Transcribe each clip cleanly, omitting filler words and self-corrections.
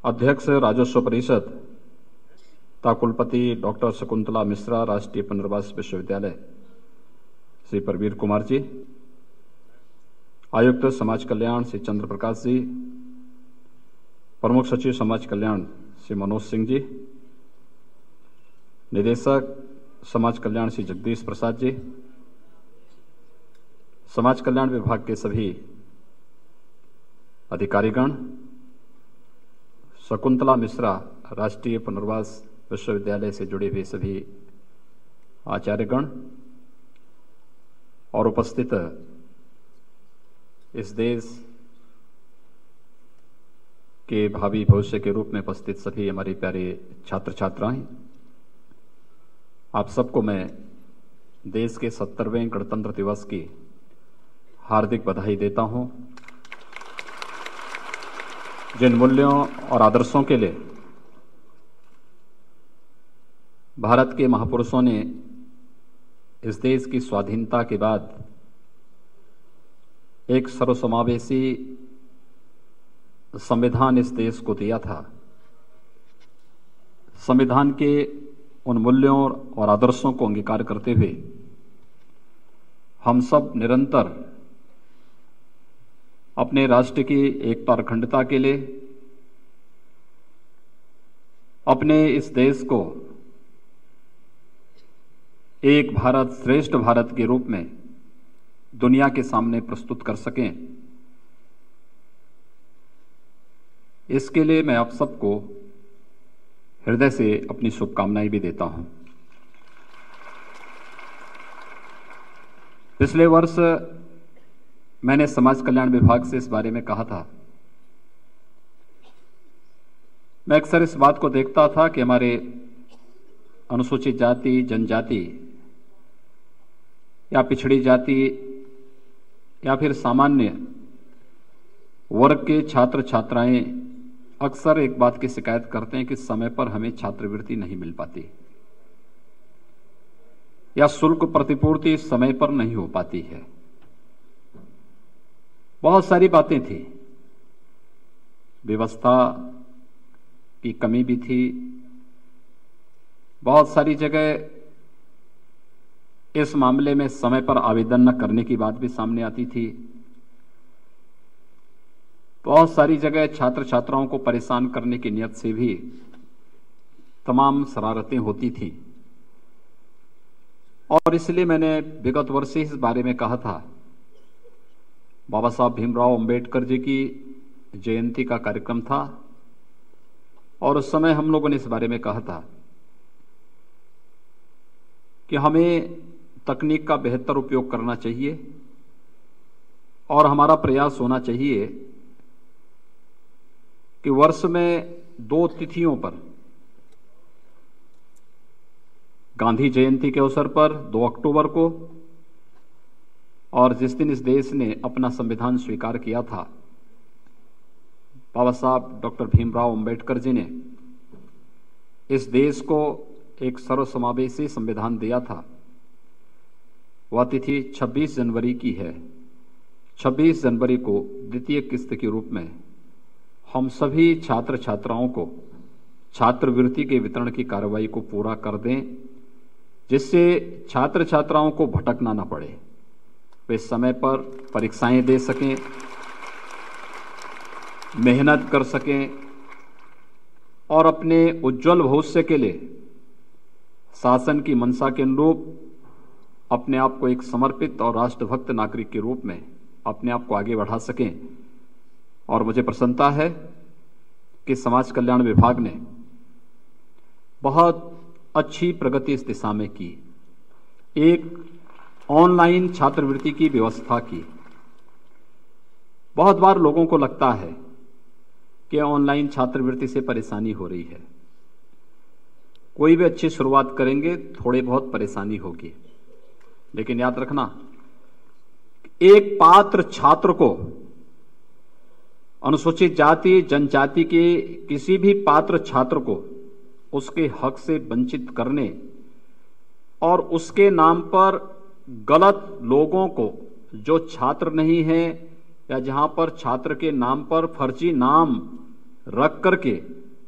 अध्यक्ष राजस्व परिषद तथा कुलपति डॉक्टर शकुंतला मिश्रा, राष्ट्रीय पुनर्वास विश्वविद्यालय श्री प्रवीर कुमार जी, आयुक्त समाज कल्याण श्री चंद्र प्रकाश जी, प्रमुख सचिव समाज कल्याण श्री मनोज सिंह जी, निदेशक समाज कल्याण श्री जगदीश प्रसाद जी, समाज कल्याण विभाग के सभी अधिकारीगण, शकुंतला मिश्रा राष्ट्रीय पुनर्वास विश्वविद्यालय से जुड़े हुए सभी आचार्यगण और उपस्थित इस देश के भावी भविष्य के रूप में उपस्थित सभी हमारे प्यारे छात्र छात्राएं, आप सबको मैं देश के 70वें गणतंत्र दिवस की हार्दिक बधाई देता हूं। जिन मूल्यों और आदर्शों के लिए भारत के महापुरुषों ने इस देश की स्वाधीनता के बाद एक सर्वसमावेशी संविधान इस देश को दिया था, संविधान के उन मूल्यों और आदर्शों को अंगीकार करते हुए हम सब निरंतर अपने राष्ट्र की एकता और अखंडता के लिए, अपने इस देश को एक भारत श्रेष्ठ भारत के रूप में दुनिया के सामने प्रस्तुत कर सकें, इसके लिए मैं आप सबको हृदय से अपनी शुभकामनाएं भी देता हूं। पिछले वर्ष मैंने समाज कल्याण विभाग से इस बारे में कहा था। मैं अक्सर इस बात को देखता था कि हमारे अनुसूचित जाति, जनजाति या पिछड़ी जाति या फिर सामान्य वर्ग के छात्र छात्राएं अक्सर एक बात की शिकायत करते हैं कि समय पर हमें छात्रवृत्ति नहीं मिल पाती या शुल्क प्रतिपूर्ति समय पर नहीं हो पाती है। बहुत सारी बातें थी, व्यवस्था की कमी भी थी, बहुत सारी जगह इस मामले में समय पर आवेदन न करने की बात भी सामने आती थी, बहुत सारी जगह छात्र छात्राओं को परेशान करने की नियत से भी तमाम शरारतें होती थी। और इसलिए मैंने विगत वर्ष इस बारे में कहा था। बाबा साहब भीमराव अंबेडकर जी की जयंती का कार्यक्रम था और उस समय हम लोगों ने इस बारे में कहा था कि हमें तकनीक का बेहतर उपयोग करना चाहिए और हमारा प्रयास होना चाहिए कि वर्ष में 2 तिथियों पर, गांधी जयंती के अवसर पर 2 अक्टूबर को और जिस दिन इस देश ने अपना संविधान स्वीकार किया था, बाबा साहब डॉक्टर भीमराव अंबेडकर जी ने इस देश को एक सर्वसमावेशी संविधान दिया था, वह तिथि 26 जनवरी की है। 26 जनवरी को द्वितीय किस्त के रूप में हम सभी छात्र छात्राओं को छात्रवृत्ति के वितरण की कार्रवाई को पूरा कर दें, जिससे छात्र छात्राओं को भटकना न पड़े, वे समय पर परीक्षाएं दे सकें, मेहनत कर सकें और अपने उज्जवल भविष्य के लिए शासन की मंशा के अनुरूप अपने आप को एक समर्पित और राष्ट्रभक्त नागरिक के रूप में अपने आप को आगे बढ़ा सकें। और मुझे प्रसन्नता है कि समाज कल्याण विभाग ने बहुत अच्छी प्रगति इस दिशा में की। एक ऑनलाइन छात्रवृत्ति की व्यवस्था की। बहुत बार लोगों को लगता है कि ऑनलाइन छात्रवृत्ति से परेशानी हो रही है। कोई भी अच्छी शुरुआत करेंगे, थोड़ी बहुत परेशानी होगी, लेकिन याद रखना, एक पात्र छात्र को, अनुसूचित जाति जनजाति के किसी भी पात्र छात्र को उसके हक से वंचित करने और उसके नाम पर गलत लोगों को, जो छात्र नहीं है या जहां पर छात्र के नाम पर फर्जी नाम रख करके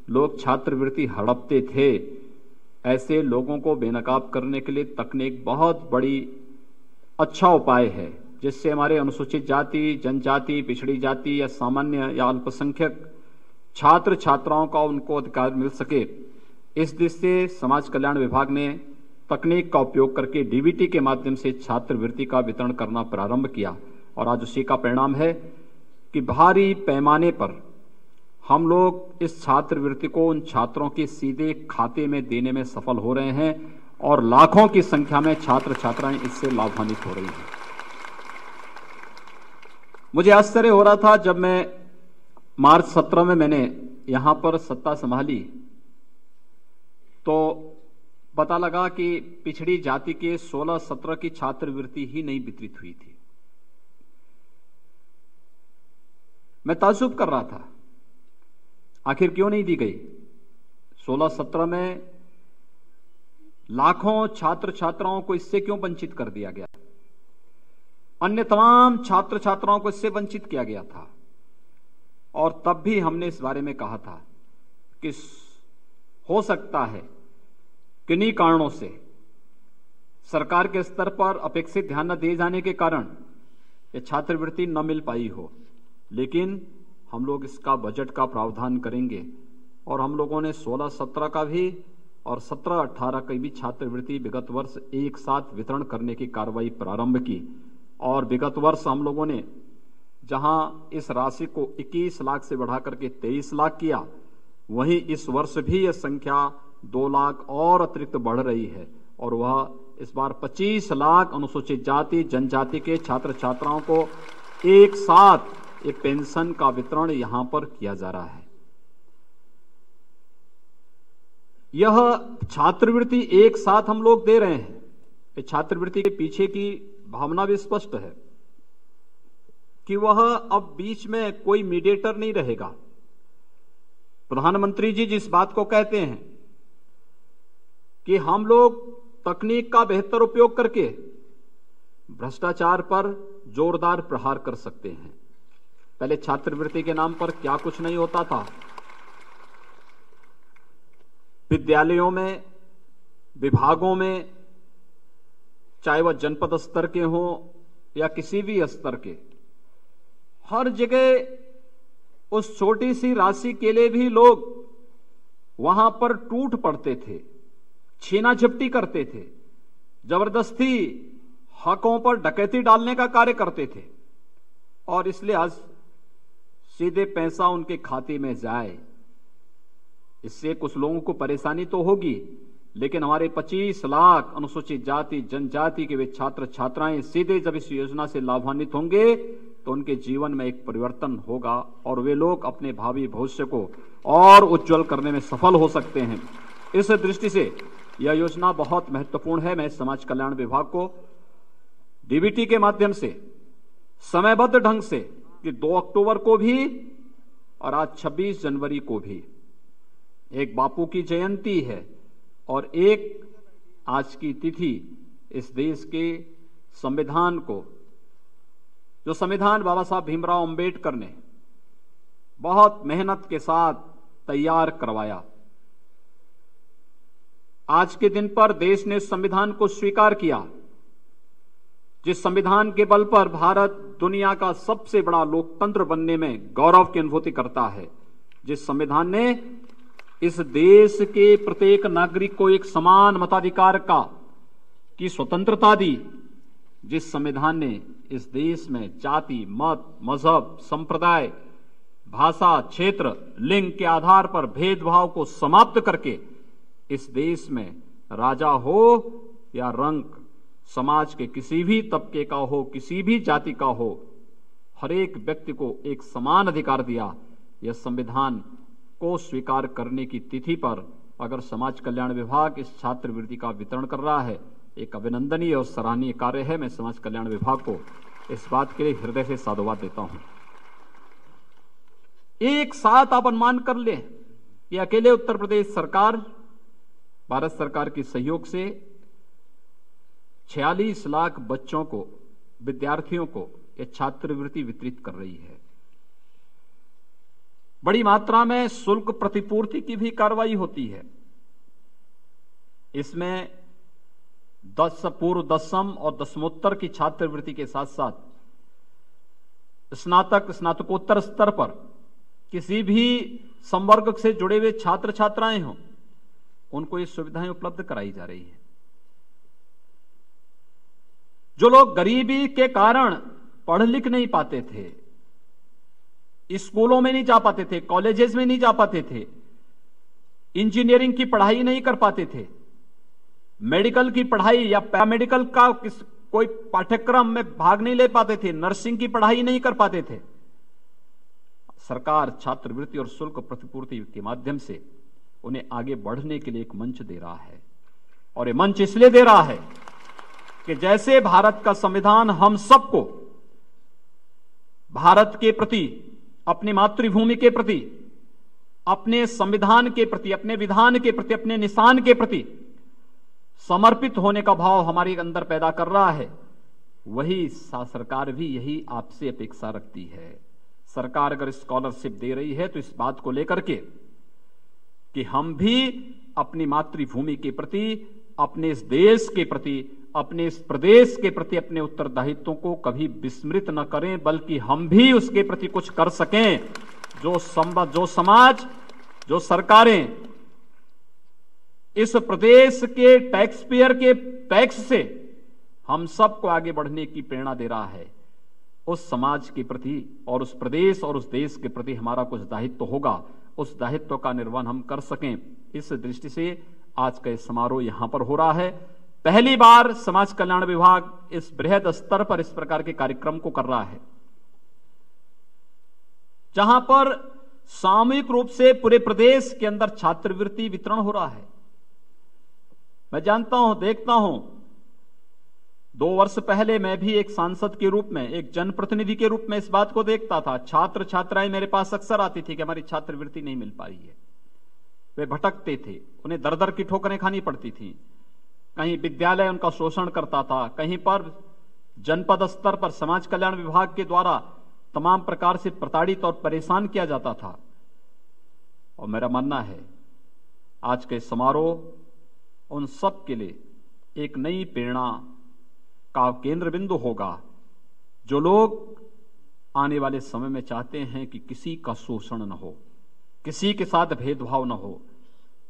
लोग छात्रवृत्ति हड़पते थे, ऐसे लोगों को बेनकाब करने के लिए तकनीक बहुत बड़ी अच्छा उपाय है, जिससे हमारे अनुसूचित जाति, जनजाति, पिछड़ी जाति या सामान्य या अल्पसंख्यक छात्र छात्राओं का उनको अधिकार मिल सके। इस दृष्टि से समाज कल्याण विभाग ने तकनीक का उपयोग करके डीबीटी के माध्यम से छात्रवृत्ति का वितरण करना प्रारंभ किया और आज उसी का परिणाम है कि भारी पैमाने पर हम लोग इस छात्रवृत्ति को उन छात्रों के सीधे खाते में देने में सफल हो रहे हैं और लाखों की संख्या में छात्र छात्राएं इससे लाभान्वित हो रही हैं। मुझे आश्चर्य हो रहा था जब मैं मार्च 17 में मैंने यहां पर सत्ता संभाली तो पता लगा कि पिछड़ी जाति के 16-17 की छात्रवृत्ति ही नहीं वितरित हुई थी। मैं ताज्जुब कर रहा था, आखिर क्यों नहीं दी गई। 16-17 में लाखों छात्र छात्राओं को इससे क्यों वंचित कर दिया गया, अन्य तमाम छात्र छात्राओं को इससे वंचित किया गया था। और तब भी हमने इस बारे में कहा था कि हो सकता है किन्हीं कारणों से सरकार के स्तर पर अपेक्षित ध्यान न दिए जाने के कारण ये छात्रवृत्ति न मिल पाई हो, लेकिन हम लोग इसका बजट का प्रावधान करेंगे और हम लोगों ने 16-17 का भी और 17-18 की भी छात्रवृत्ति विगत वर्ष एक साथ वितरण करने की कार्रवाई प्रारंभ की। और विगत वर्ष हम लोगों ने जहां इस राशि को 21 लाख से बढ़ा करके 23 लाख किया, वहीं इस वर्ष भी यह संख्या 2 लाख और अतिरिक्त बढ़ रही है और वह इस बार 25 लाख अनुसूचित जाति जनजाति के छात्र छात्राओं को एक साथ एक पेंशन का वितरण यहां पर किया जा रहा है। यह छात्रवृत्ति एक साथ हम लोग दे रहे हैं। इस छात्रवृत्ति के पीछे की भावना भी स्पष्ट है कि वह अब बीच में कोई मीडिएटर नहीं रहेगा। प्रधानमंत्री जी जिस बात को कहते हैं कि हम लोग तकनीक का बेहतर उपयोग करके भ्रष्टाचार पर जोरदार प्रहार कर सकते हैं। पहले छात्रवृत्ति के नाम पर क्या कुछ नहीं होता था। विद्यालयों में, विभागों में, चाहे वह जनपद स्तर के हों या किसी भी स्तर के, हर जगह उस छोटी सी राशि के लिए भी लोग वहां पर टूट पड़ते थे, छीना झपटी करते थे, जबरदस्ती हकों पर डकैती डालने का कार्य करते थे। और इसलिए आज सीधे पैसा उनके खाते में जाए, इससे कुछ लोगों को परेशानी तो होगी, लेकिन हमारे 25 लाख अनुसूचित जाति जनजाति के वे छात्र छात्राएं सीधे जब इस योजना से लाभान्वित होंगे तो उनके जीवन में एक परिवर्तन होगा और वे लोग अपने भावी भविष्य को और उज्जवल करने में सफल हो सकते हैं। इस दृष्टि से यह योजना बहुत महत्वपूर्ण है। मैं समाज कल्याण विभाग को डीबीटी के माध्यम से समयबद्ध ढंग से कि 2 अक्टूबर को भी और आज 26 जनवरी को भी एक बापू की जयंती है और एक आज की तिथि इस देश के संविधान को, जो संविधान बाबा साहब भीमराव अंबेडकर ने बहुत मेहनत के साथ तैयार करवाया, आज के दिन पर देश ने संविधान को स्वीकार किया, जिस संविधान के बल पर भारत दुनिया का सबसे बड़ा लोकतंत्र बनने में गौरव की अनुभूति करता है, जिस संविधान ने इस देश के प्रत्येक नागरिक को एक समान मताधिकार की स्वतंत्रता दी, जिस संविधान ने इस देश में जाति, मत, मजहब, संप्रदाय, भाषा, क्षेत्र, लिंग के आधार पर भेदभाव को समाप्त करके इस देश में राजा हो या रंग, समाज के किसी भी तबके का हो, किसी भी जाति का हो, हर एक व्यक्ति को एक समान अधिकार दिया। यह संविधान को स्वीकार करने की तिथि पर अगर समाज कल्याण विभाग इस छात्रवृत्ति का वितरण कर रहा है, एक अभिनंदनीय और सराहनीय कार्य है। मैं समाज कल्याण विभाग को इस बात के लिए हृदय से साधुवाद देता हूं। एक साथ आप अनुमान कर लें कि अकेले उत्तर प्रदेश सरकार भारत सरकार के सहयोग से 46 लाख बच्चों को, विद्यार्थियों को यह छात्रवृत्ति वितरित कर रही है। बड़ी मात्रा में शुल्क प्रतिपूर्ति की भी कार्रवाई होती है। इसमें पूर्व दसम और दसमोत्तर की छात्रवृत्ति के साथ साथ स्नातक स्नातकोत्तर स्तर पर किसी भी संवर्ग से जुड़े हुए छात्र छात्राएं हों, उनको ये सुविधाएं उपलब्ध कराई जा रही है। जो लोग गरीबी के कारण पढ़ लिख नहीं पाते थे, स्कूलों में नहीं जा पाते थे, कॉलेजेस में नहीं जा पाते थे, इंजीनियरिंग की पढ़ाई नहीं कर पाते थे, मेडिकल की पढ़ाई या पैरामेडिकल का कोई पाठ्यक्रम में भाग नहीं ले पाते थे, नर्सिंग की पढ़ाई नहीं कर पाते थे, सरकार छात्रवृत्ति और शुल्क प्रतिपूर्ति के माध्यम से उन्हें आगे बढ़ने के लिए एक मंच दे रहा है। और ये मंच इसलिए दे रहा है कि जैसे भारत का संविधान हम सबको भारत के प्रति, अपनी मातृभूमि के प्रति, अपने संविधान के प्रति, अपने विधान के प्रति, अपने निशान के प्रति समर्पित होने का भाव हमारे अंदर पैदा कर रहा है, वही सरकार भी यही आपसे अपेक्षा रखती है। सरकार अगर स्कॉलरशिप दे रही है तो इस बात को लेकर के कि हम भी अपनी मातृभूमि के प्रति, अपने इस देश के प्रति, अपने इस प्रदेश के प्रति अपने उत्तरदायित्वों को कभी विस्मृत न करें, बल्कि हम भी उसके प्रति कुछ कर सकें। जो समाज, जो सरकारें इस प्रदेश के टैक्स पेयर के टैक्स से हम सबको आगे बढ़ने की प्रेरणा दे रहा है, उस समाज के प्रति और उस प्रदेश और उस देश के प्रति हमारा कुछ दायित्व होगा, उस दायित्व का निर्वहन हम कर सकें। इस दृष्टि से आज का समारोह यहां पर हो रहा है। पहली बार समाज कल्याण विभाग इस बृहद स्तर पर इस प्रकार के कार्यक्रम को कर रहा है, जहां पर सामूहिक रूप से पूरे प्रदेश के अंदर छात्रवृत्ति वितरण हो रहा है। मैं जानता हूं, देखता हूं, 2 वर्ष पहले मैं भी एक सांसद के रूप में, एक जनप्रतिनिधि के रूप में इस बात को देखता था। छात्र छात्राएं मेरे पास अक्सर आती थी कि हमारी छात्रवृत्ति नहीं मिल पा रही है। वे भटकते थे, उन्हें दर दर की ठोकरें खानी पड़ती थी। कहीं विद्यालय उनका शोषण करता था, कहीं पर जनपद स्तर पर समाज कल्याण विभाग के द्वारा तमाम प्रकार से प्रताड़ित और परेशान किया जाता था। और मेरा मानना है आज के समारोह उन सब के लिए एक नई प्रेरणा का केंद्र बिंदु होगा। जो लोग आने वाले समय में चाहते हैं कि किसी का शोषण न हो, किसी के साथ भेदभाव न हो,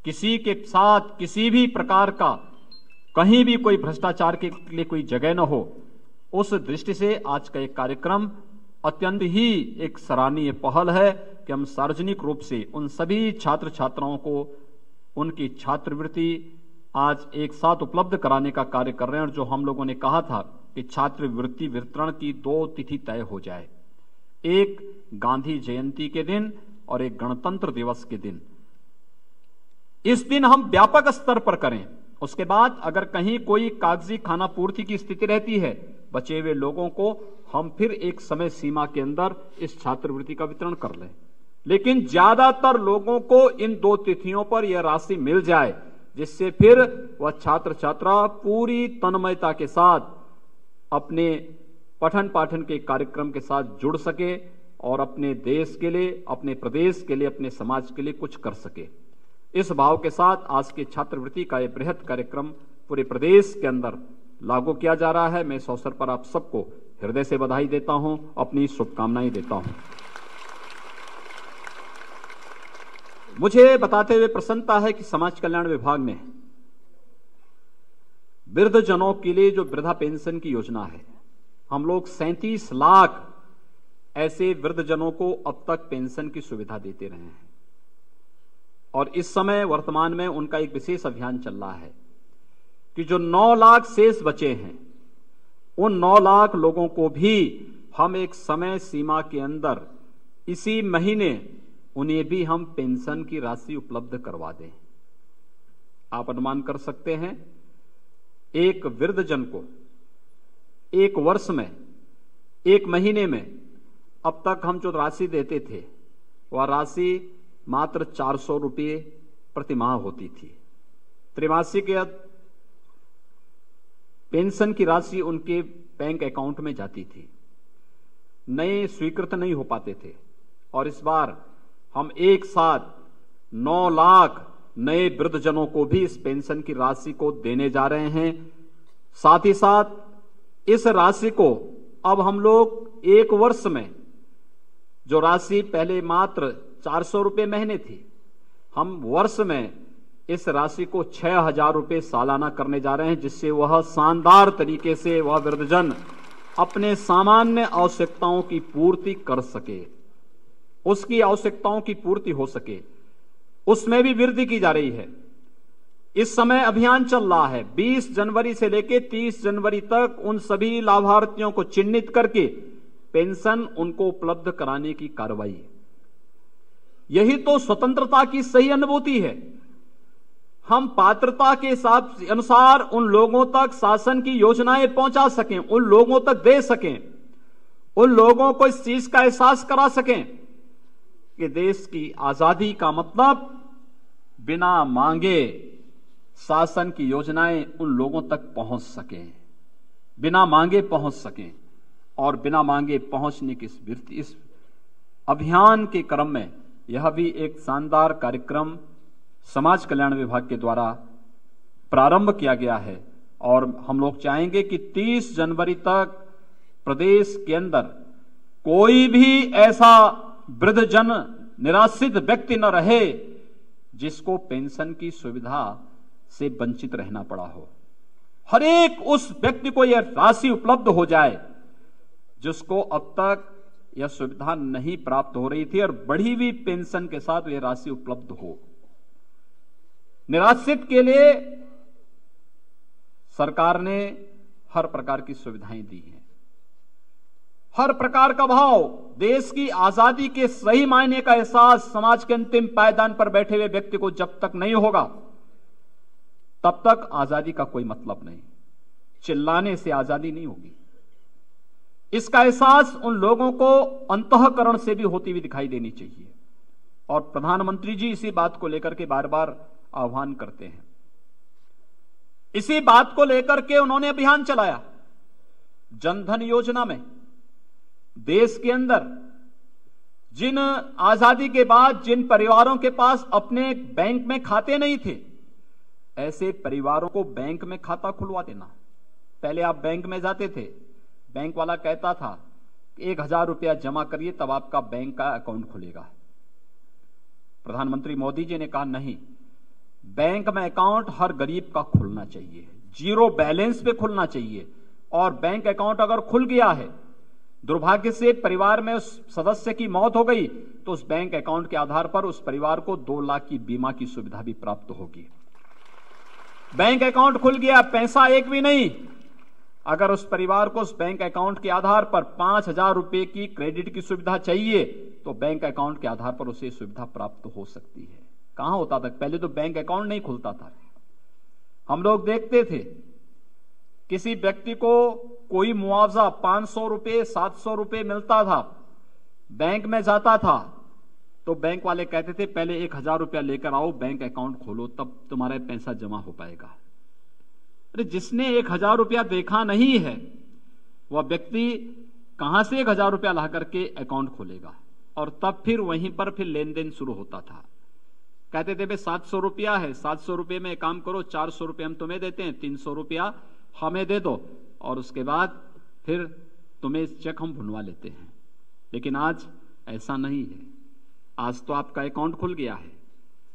किसी के साथ किसी भी प्रकार का कहीं भी कोई भ्रष्टाचार के लिए कोई जगह न हो, उस दृष्टि से आज का एक कार्यक्रम अत्यंत ही एक सराहनीय पहल है कि हम सार्वजनिक रूप से उन सभी छात्र छात्राओं को उनकी छात्रवृत्ति आज एक साथ उपलब्ध कराने का कार्य कर रहे हैं। और जो हम लोगों ने कहा था कि छात्रवृत्ति वितरण की 2 तिथि तय हो जाए, एक गांधी जयंती के दिन और एक गणतंत्र दिवस के दिन। इस दिन हम व्यापक स्तर पर करें, उसके बाद अगर कहीं कोई कागजी खाना पूर्ति की स्थिति रहती है, बचे हुए लोगों को हम फिर एक समय सीमा के अंदर इस छात्रवृत्ति का वितरण कर लें। लेकिन ज्यादातर लोगों को इन 2 तिथियों पर यह राशि मिल जाए, जिससे फिर वह छात्र छात्रा पूरी तन्मयता के साथ अपने पठन पाठन के कार्यक्रम के साथ जुड़ सके और अपने देश के लिए, अपने प्रदेश के लिए, अपने समाज के लिए कुछ कर सके। इस भाव के साथ आज के छात्रवृत्ति का यह बृहद कार्यक्रम पूरे प्रदेश के अंदर लागू किया जा रहा है। मैं इस अवसर पर आप सबको हृदय से बधाई देता हूं, अपनी शुभकामनाएं देता हूं। मुझे बताते हुए प्रसन्नता है कि समाज कल्याण विभाग ने वृद्धजनों के लिए जो वृद्धा पेंशन की योजना है, हम लोग 37 लाख ऐसे वृद्धजनों को अब तक पेंशन की सुविधा देते रहे हैं। और इस समय वर्तमान में उनका एक विशेष अभियान चल रहा है कि जो 9 लाख शेष बचे हैं, उन 9 लाख लोगों को भी हम एक समय सीमा के अंदर इसी महीने उन्हें भी हम पेंशन की राशि उपलब्ध करवा दें। आप अनुमान कर सकते हैं, एक वृद्धजन को 1 वर्ष में, 1 महीने में अब तक हम जो राशि देते थे, वह राशि मात्र 400 रुपये प्रति माह होती थी। त्रैमासिक पेंशन की राशि उनके बैंक अकाउंट में जाती थी, नए स्वीकृत नहीं हो पाते थे। और इस बार हम एक साथ 9 लाख नए वृद्धजनों को भी इस पेंशन की राशि को देने जा रहे हैं। साथ ही साथ इस राशि को अब हम लोग 1 वर्ष में, जो राशि पहले मात्र 400 रुपये महीने थी, हम वर्ष में इस राशि को 6,000 रुपये सालाना करने जा रहे हैं, जिससे वह शानदार तरीके से वह वृद्धजन अपने सामान्य आवश्यकताओं की पूर्ति कर सके, उसकी आवश्यकताओं की पूर्ति हो सके, उसमें भी वृद्धि की जा रही है। इस समय अभियान चल रहा है, 20 जनवरी से लेकर 30 जनवरी तक उन सभी लाभार्थियों को चिन्हित करके पेंशन उनको उपलब्ध कराने की कार्रवाई। यही तो स्वतंत्रता की सही अनुभूति है। हम पात्रता के अनुसार उन लोगों तक शासन की योजनाएं पहुंचा सकें, उन लोगों तक दे सकें, उन लोगों को इस चीज का एहसास करा सकें कि देश की आजादी का मतलब बिना मांगे शासन की योजनाएं उन लोगों तक पहुंच सकें, बिना मांगे पहुंच सकें। और बिना मांगे पहुंचने की इस अभियान के क्रम में यह भी एक शानदार कार्यक्रम समाज कल्याण विभाग के द्वारा प्रारंभ किया गया है। और हम लोग चाहेंगे कि 30 जनवरी तक प्रदेश के अंदर कोई भी ऐसा वृद्धजन, निराश्रित व्यक्ति न रहे जिसको पेंशन की सुविधा से वंचित रहना पड़ा हो। हर एक उस व्यक्ति को यह राशि उपलब्ध हो जाए जिसको अब तक यह सुविधा नहीं प्राप्त हो रही थी, और बढ़ी हुई पेंशन के साथ यह राशि उपलब्ध हो। निराश्रित के लिए सरकार ने हर प्रकार की सुविधाएं दी हैं, हर प्रकार का भाव। देश की आजादी के सही मायने का एहसास समाज के अंतिम पायदान पर बैठे हुए व्यक्ति को जब तक नहीं होगा, तब तक आजादी का कोई मतलब नहीं। चिल्लाने से आजादी नहीं होगी। इसका एहसास उन लोगों को अंतःकरण से भी होती हुई दिखाई देनी चाहिए। और प्रधानमंत्री जी इसी बात को लेकर के बार बार आह्वान करते हैं। इसी बात को लेकर के उन्होंने अभियान चलाया। जनधन योजना में देश के अंदर जिन आजादी के बाद जिन परिवारों के पास अपने बैंक में खाते नहीं थे, ऐसे परिवारों को बैंक में खाता खुलवा देना। पहले आप बैंक में जाते थे, बैंक वाला कहता था 1,000 रुपया जमा करिए तब आपका बैंक का अकाउंट खुलेगा। प्रधानमंत्री मोदी जी ने कहा नहीं, बैंक में अकाउंट हर गरीब का खुलना चाहिए, 0 बैलेंस पे खुलना चाहिए। और बैंक अकाउंट अगर खुल गया है, दुर्भाग्य से परिवार में उस सदस्य की मौत हो गई, तो उस बैंक अकाउंट के आधार पर उस परिवार को 2 लाख की बीमा की सुविधा भी प्राप्त होगी। बैंक अकाउंट खुल गया, पैसा एक भी नहीं, अगर उस परिवार को उस बैंक अकाउंट के आधार पर 5,000 रुपए की क्रेडिट की सुविधा चाहिए, तो बैंक अकाउंट के आधार पर उसे सुविधा प्राप्त हो सकती है। कहां होता था पहले? तो बैंक अकाउंट नहीं खुलता था। हम लोग देखते थे किसी व्यक्ति को कोई मुआवजा 500 रुपए 700 रुपए मिलता था, बैंक में जाता था तो बैंक वाले कहते थे पहले 1,000 रुपया लेकर आओ, बैंक अकाउंट खोलो, तब तुम्हारा पैसा जमा हो पाएगा। अरे जिसने 1,000 रुपया देखा नहीं है, वह व्यक्ति कहां से 1,000 रुपया ला करके अकाउंट खोलेगा? और तब फिर वहीं पर फिर लेन देन शुरू होता था। कहते थे भाई 700 रुपया है, 700 रुपये में काम करो, 400 रुपये हम तुम्हें देते हैं, 300 रुपया हमें दे दो, और उसके बाद फिर तुम्हें चेक हम भुनवा लेते हैं। लेकिन आज ऐसा नहीं है। आज तो आपका अकाउंट खुल गया है,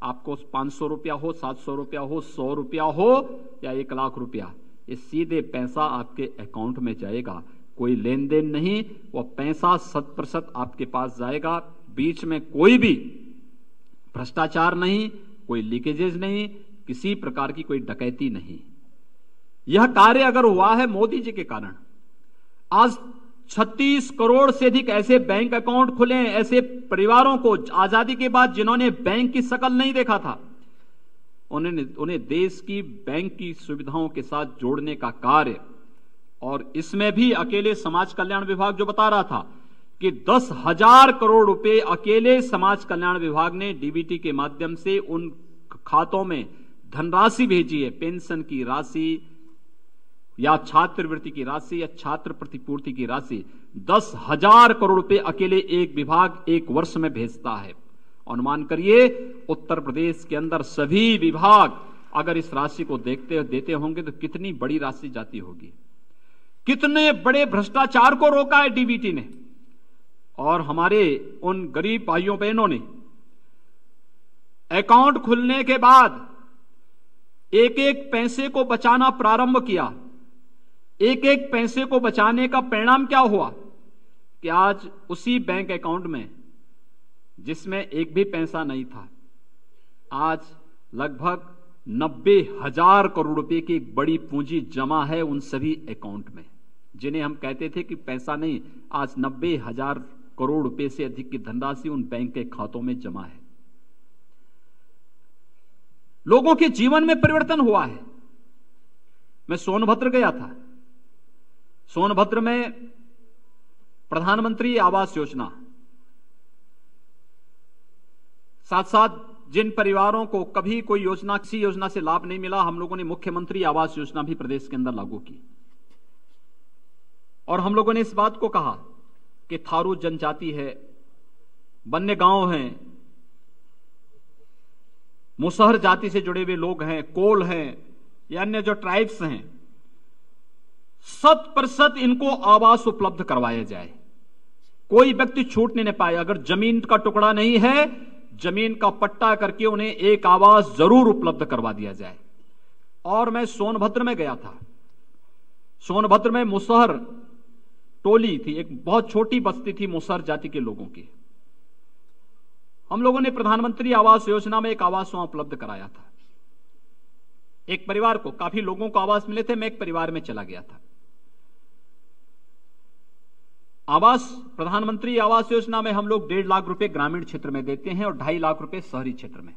आपको 500 रुपया हो, 700 रुपया हो, 100 रुपया हो या 1 लाख रुपया, ये सीधे पैसा आपके अकाउंट में जाएगा। कोई लेन देन नहीं, वो पैसा 100% आपके पास जाएगा। बीच में कोई भी भ्रष्टाचार नहीं, कोई लीकेजेज नहीं, किसी प्रकार की कोई डकैती नहीं। यह कार्य अगर हुआ है मोदी जी के कारण। आज 36 करोड़ से अधिक ऐसे बैंक अकाउंट खुले हैं, ऐसे परिवारों को आजादी के बाद जिन्होंने बैंक की शकल नहीं देखा था, उन्हें देश की बैंक की सुविधाओं के साथ जोड़ने का कार्य। और इसमें भी अकेले समाज कल्याण विभाग जो बता रहा था कि 10,000 करोड़ रुपए अकेले समाज कल्याण विभाग ने डीबीटी के माध्यम से उन खातों में धनराशि भेजी है। पेंशन की राशि या छात्रवृत्ति की राशि या छात्र प्रतिपूर्ति की राशि 10,000 करोड़ रुपए अकेले एक विभाग एक वर्ष में भेजता है। अनुमान करिए उत्तर प्रदेश के अंदर सभी विभाग अगर इस राशि को देते होंगे तो कितनी बड़ी राशि जाती होगी। कितने बड़े भ्रष्टाचार को रोका है डीबीटी ने। और हमारे उन गरीब भाइयों बहनों ने अकाउंट खुलने के बाद एक एक पैसे को बचाना प्रारंभ किया। एक एक पैसे को बचाने का परिणाम क्या हुआ कि आज उसी बैंक अकाउंट में जिसमें एक भी पैसा नहीं था, आज लगभग 90,000 करोड़ रुपए की एक बड़ी पूंजी जमा है उन सभी अकाउंट में, जिन्हें हम कहते थे कि पैसा नहीं। आज 90,000 करोड़ रुपए से अधिक की धनराशि उन बैंक के खातों में जमा है। लोगों के जीवन में परिवर्तन हुआ है। मैं सोनभद्र गया था। सोनभद्र में प्रधानमंत्री आवास योजना, साथ साथ जिन परिवारों को कभी कोई योजना, किसी योजना से लाभ नहीं मिला, हम लोगों ने मुख्यमंत्री आवास योजना भी प्रदेश के अंदर लागू की। और हम लोगों ने इस बात को कहा कि थारू जनजाति है, वन्य गांव हैं, मुसहर जाति से जुड़े हुए लोग हैं, कोल हैं या अन्य जो ट्राइब्स हैं, 100% इनको आवास उपलब्ध करवाया जाए। कोई व्यक्ति छूट नहीं पाए। अगर जमीन का टुकड़ा नहीं है, जमीन का पट्टा करके उन्हें एक आवास जरूर उपलब्ध करवा दिया जाए। और मैं सोनभद्र में गया था। सोनभद्र में मुसहर टोली थी, एक बहुत छोटी बस्ती थी मुसहर जाति के लोगों की। हम लोगों ने प्रधानमंत्री आवास योजना में एक आवास वहां उपलब्ध कराया था। एक परिवार को, काफी लोगों को आवास मिले थे, मैं एक परिवार में चला गया था। आवास, प्रधानमंत्री आवास योजना में हम लोग 1.5 लाख रुपए ग्रामीण क्षेत्र में देते हैं और 2.5 लाख रुपए शहरी क्षेत्र में।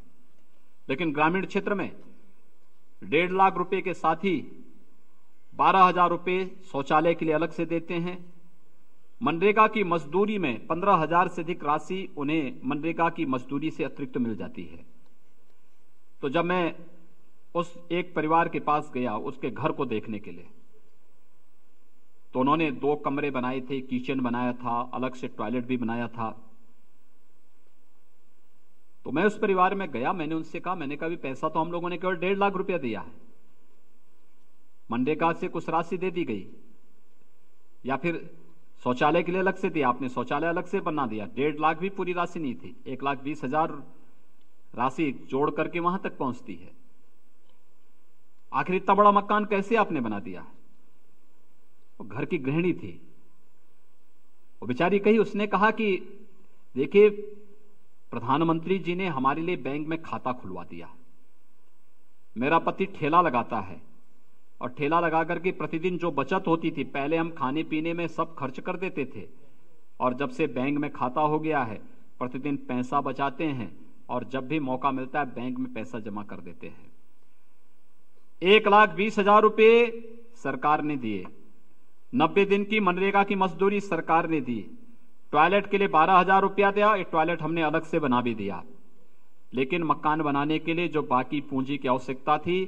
लेकिन ग्रामीण क्षेत्र में 1.5 लाख रुपए के साथ ही 12,000 रुपए शौचालय के लिए अलग से देते हैं। मनरेगा की मजदूरी में 15,000 से अधिक राशि उन्हें मनरेगा की मजदूरी से अतिरिक्त मिल जाती है। तो जब मैं उस एक परिवार के पास गया उसके घर को देखने के लिए, तो उन्होंने 2 कमरे बनाए थे, किचन बनाया था, अलग से टॉयलेट भी बनाया था। तो मैं उस परिवार में गया, मैंने उनसे कहा, मैंने कहा भी पैसा तो हम लोगों ने केवल 1.5 लाख रुपया दिया है, मनरेगा से कुछ राशि दे दी गई, या फिर शौचालय के लिए अलग से दिया, आपने शौचालय अलग से बना दिया। 1.5 लाख भी पूरी राशि नहीं थी, 1,20,000 राशि जोड़ करके वहां तक पहुंचती है। आखिर इतना बड़ा मकान कैसे आपने बना दिया? वो घर की गृहिणी थी, वो बेचारी कही, उसने कहा कि देखिए प्रधानमंत्री जी ने हमारे लिए बैंक में खाता खुलवा दिया। मेरा पति ठेला लगाता है और ठेला लगा करके प्रतिदिन जो बचत होती थी, पहले हम खाने पीने में सब खर्च कर देते थे, और जब से बैंक में खाता हो गया है प्रतिदिन पैसा बचाते हैं और जब भी मौका मिलता है बैंक में पैसा जमा कर देते हैं। 1,20,000 रुपए सरकार ने दिए, 90 दिन की मनरेगा की मजदूरी सरकार ने दी, टॉयलेट के लिए 12,000 रुपया दिया, एक टॉयलेट हमने अलग से बना भी दिया। लेकिन मकान बनाने के लिए जो बाकी पूंजी की आवश्यकता थी,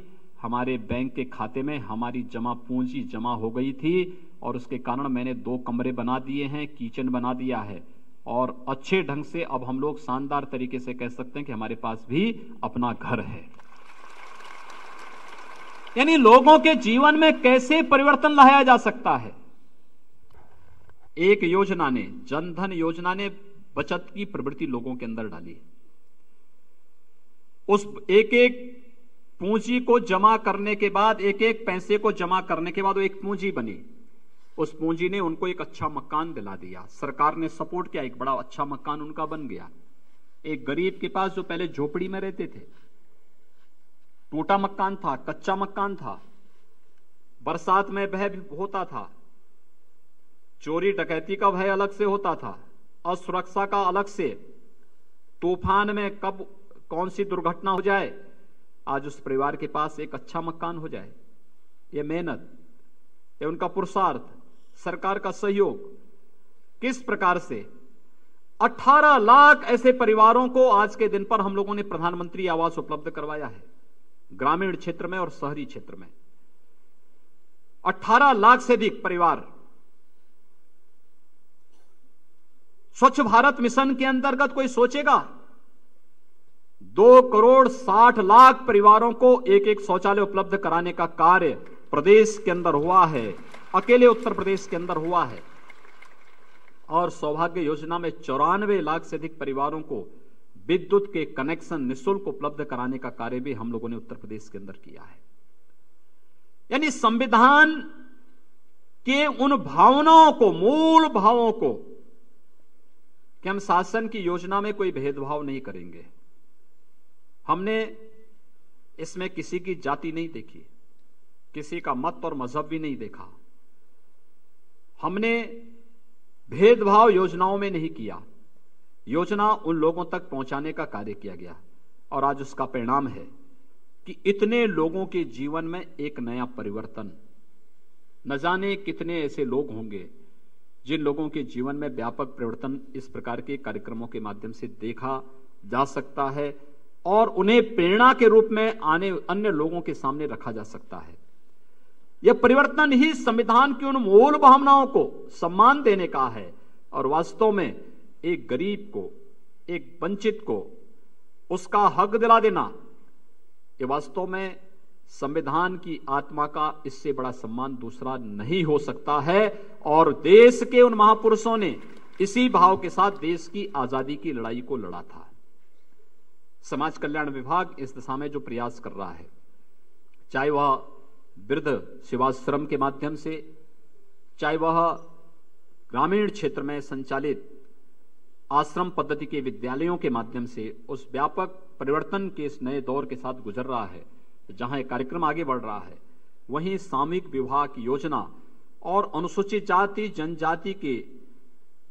हमारे बैंक के खाते में हमारी जमा पूंजी जमा हो गई थी, और उसके कारण मैंने 2 कमरे बना दिए हैं, किचन बना दिया है, और अच्छे ढंग से अब हम लोग शानदार तरीके से कह सकते हैं कि हमारे पास भी अपना घर है। यानी लोगों के जीवन में कैसे परिवर्तन लाया जा सकता है। एक योजना ने, जनधन योजना ने बचत की प्रवृत्ति लोगों के अंदर डाली। उस एक एक पूंजी को जमा करने के बाद, एक एक पैसे को जमा करने के बाद वो एक पूंजी बनी। उस पूंजी ने उनको एक अच्छा मकान दिला दिया, सरकार ने सपोर्ट किया, एक बड़ा अच्छा मकान उनका बन गया। एक गरीब के पास जो पहले झोपड़ी में रहते थे, टूटा मकान था, कच्चा मकान था, बरसात में भय होता था, चोरी डकैती का भय अलग से होता था, असुरक्षा का अलग से, तूफान में कब कौन सी दुर्घटना हो जाए, आज उस परिवार के पास एक अच्छा मकान हो जाए। ये मेहनत, ये उनका पुरुषार्थ, सरकार का सहयोग, किस प्रकार से 18 लाख ऐसे परिवारों को आज के दिन पर हम लोगों ने प्रधानमंत्री आवास उपलब्ध करवाया है, ग्रामीण क्षेत्र में और शहरी क्षेत्र में। 18 लाख से अधिक परिवार। स्वच्छ भारत मिशन के अंतर्गत कोई सोचेगा 2,60,00,000 परिवारों को एक एक शौचालय उपलब्ध कराने का कार्य प्रदेश के अंदर हुआ है, अकेले उत्तर प्रदेश के अंदर हुआ है। और सौभाग्य योजना में 94 लाख से अधिक परिवारों को विद्युत के कनेक्शन निःशुल्क उपलब्ध कराने का कार्य भी हम लोगों ने उत्तर प्रदेश के अंदर किया है। यानी संविधान के उन भावनाओं को, मूल भावों को, कि हम शासन की योजना में कोई भेदभाव नहीं करेंगे। हमने इसमें किसी की जाति नहीं देखी, किसी का मत और मजहब भी नहीं देखा। हमने भेदभाव योजनाओं में नहीं किया। योजना उन लोगों तक पहुंचाने का कार्य किया गया और आज उसका परिणाम है कि इतने लोगों के जीवन में एक नया परिवर्तन। न जाने कितने ऐसे लोग होंगे जिन लोगों के जीवन में व्यापक परिवर्तन इस प्रकार के कार्यक्रमों के माध्यम से देखा जा सकता है और उन्हें प्रेरणा के रूप में आने अन्य लोगों के सामने रखा जा सकता है। यह परिवर्तन ही संविधान की उन मूल भावनाओं को सम्मान देने का है और वास्तव में एक गरीब को, एक वंचित को उसका हक दिला देना, यह वास्तव में संविधान की आत्मा का इससे बड़ा सम्मान दूसरा नहीं हो सकता है। और देश के उन महापुरुषों ने इसी भाव के साथ देश की आजादी की लड़ाई को लड़ा था। समाज कल्याण विभाग इस दिशा में जो प्रयास कर रहा है, चाहे वह वृद्ध सेवाश्रम के माध्यम से, चाहे वह ग्रामीण क्षेत्र में संचालित आश्रम पद्धति के विद्यालयों के माध्यम से, उस व्यापक परिवर्तन के इस नए दौर के साथ गुजर रहा है जहां एक कार्यक्रम आगे बढ़ रहा है। वहीं सामूहिक विवाह की योजना और अनुसूचित जाति जनजाति के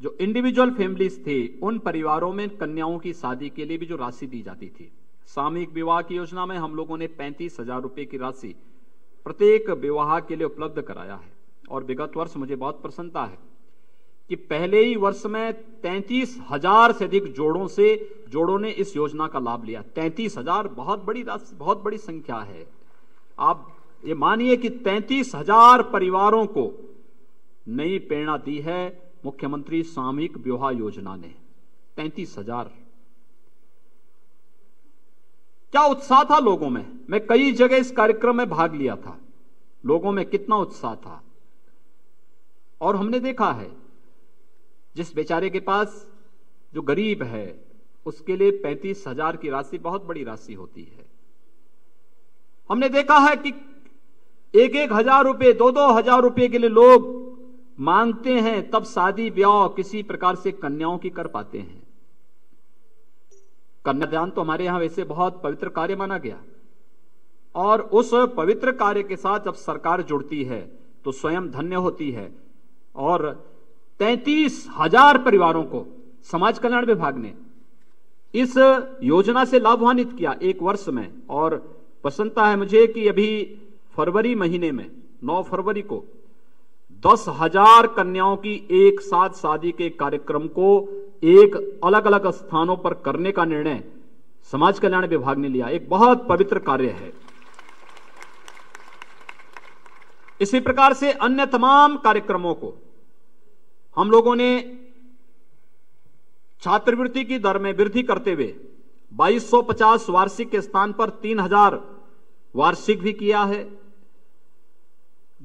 जो इंडिविजुअल फैमिलीज थे, उन परिवारों में कन्याओं की शादी के लिए भी जो राशि दी जाती थी, सामूहिक विवाह की योजना में हम लोगों ने 35,000 रुपए की राशि प्रत्येक विवाह के लिए उपलब्ध कराया है। और विगत वर्ष मुझे बहुत प्रसन्नता है कि पहले ही वर्ष में 33,000 से अधिक जोड़ों ने इस योजना का लाभ लिया। 33,000 बहुत बड़ी राशि, बहुत बड़ी संख्या है। आप ये मानिए कि 33,000 परिवारों को नई प्रेरणा दी है मुख्यमंत्री सामूहिक विवाह योजना ने। 33,000, क्या उत्साह था लोगों में। मैं कई जगह इस कार्यक्रम में भाग लिया था, लोगों में कितना उत्साह था। और हमने देखा है जिस बेचारे के पास, जो गरीब है, उसके लिए 35,000 की राशि बहुत बड़ी राशि होती है। हमने देखा है कि 1,000 रुपए, 2,000 रुपए के लिए लोग मांगते हैं, तब शादी ब्याह किसी प्रकार से कन्याओं की कर पाते हैं। कन्यादान तो हमारे यहां वैसे बहुत पवित्र कार्य माना गया और उस पवित्र कार्य के साथ जब सरकार जुड़ती है तो स्वयं धन्य होती है। और 33,000 परिवारों को समाज कल्याण विभाग ने इस योजना से लाभान्वित किया एक वर्ष में। और प्रसन्नता है मुझे कि अभी फरवरी महीने में 9 फरवरी को 10,000 कन्याओं की एक साथ शादी के कार्यक्रम को एक अलग अलग स्थानों पर करने का निर्णय समाज कल्याण विभाग ने लिया। एक बहुत पवित्र कार्य है। इसी प्रकार से अन्य तमाम कार्यक्रमों को हम लोगों ने छात्रवृत्ति की दर में वृद्धि करते हुए 2250 वार्षिक के स्थान पर 3,000 वार्षिक भी किया है।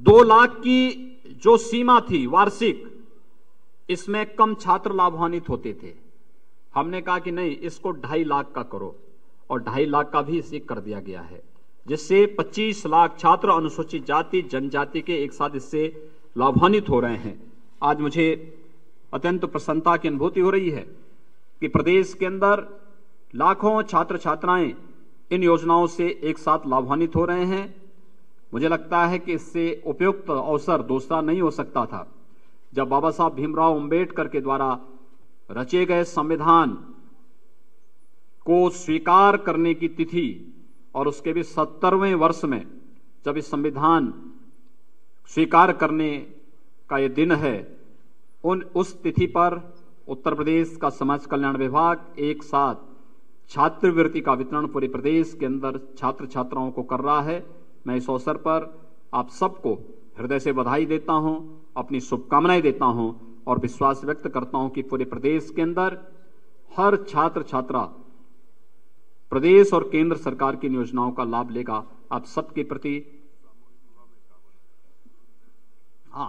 2 लाख की जो सीमा थी वार्षिक, इसमें कम छात्र लाभान्वित होते थे। हमने कहा कि नहीं, इसको 2.5 लाख का करो और 2.5 लाख का भी इसे कर दिया गया है, जिससे 25 लाख छात्र अनुसूचित जाति जनजाति के एक साथ इससे लाभान्वित हो रहे हैं। आज मुझे अत्यंत प्रसन्नता की अनुभूति हो रही है कि प्रदेश के अंदर लाखों छात्र छात्राएं इन योजनाओं से एक साथ लाभान्वित हो रहे हैं। मुझे लगता है कि इससे उपयुक्त अवसर दूसरा नहीं हो सकता था। जब बाबा साहब भीमराव अंबेडकर के द्वारा रचे गए संविधान को स्वीकार करने की तिथि और उसके भी 70वें वर्ष में जब इस संविधान स्वीकार करने का ये दिन है, उस तिथि पर उत्तर प्रदेश का समाज कल्याण विभाग एक साथ छात्रवृत्ति का वितरण पूरे प्रदेश के अंदर छात्र छात्राओं को कर रहा है। मैं इस अवसर पर आप सबको हृदय से बधाई देता हूं, अपनी शुभकामनाएं देता हूं और विश्वास व्यक्त करता हूं कि पूरे प्रदेश के अंदर हर छात्र छात्रा प्रदेश और केंद्र सरकार की योजनाओं का लाभ लेगा। आप सबके प्रति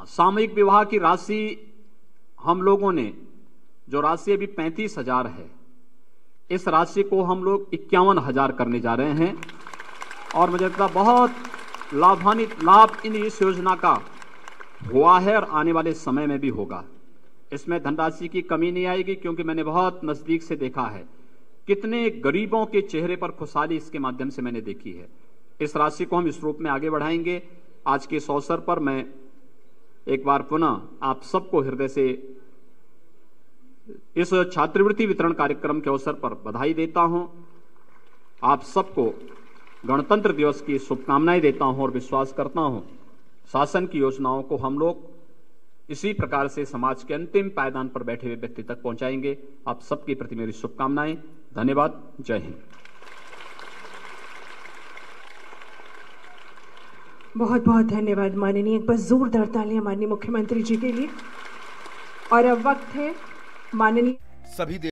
सामूहिक विवाह की राशि हम लोगों ने, जो राशि अभी 35,000 है, इस राशि को हम लोग 51,000 करने जा रहे हैं और मुझे लगता है बहुत लाभ इस योजना का हुआ है और आने वाले समय में भी होगा। इसमें धनराशि की कमी नहीं आएगी, क्योंकि मैंने बहुत नजदीक से देखा है कितने गरीबों के चेहरे पर खुशहाली इसके माध्यम से मैंने देखी है। इस राशि को हम इस रूप में आगे बढ़ाएंगे। आज के इस अवसर पर मैं एक बार पुनः आप सबको हृदय से इस छात्रवृत्ति वितरण कार्यक्रम के अवसर पर बधाई देता हूं। आप सबको गणतंत्र दिवस की शुभकामनाएं देता हूं और विश्वास करता हूं शासन की योजनाओं को हम लोग इसी प्रकार से समाज के अंतिम पायदान पर बैठे हुए व्यक्ति तक पहुंचाएंगे। आप सबके प्रति मेरी शुभकामनाएं। धन्यवाद। जय हिंद। बहुत बहुत धन्यवाद माननीय। एक बार जोरदार तालियां माननीय मुख्यमंत्री जी के लिए। और अब वक्त है माननीय सभी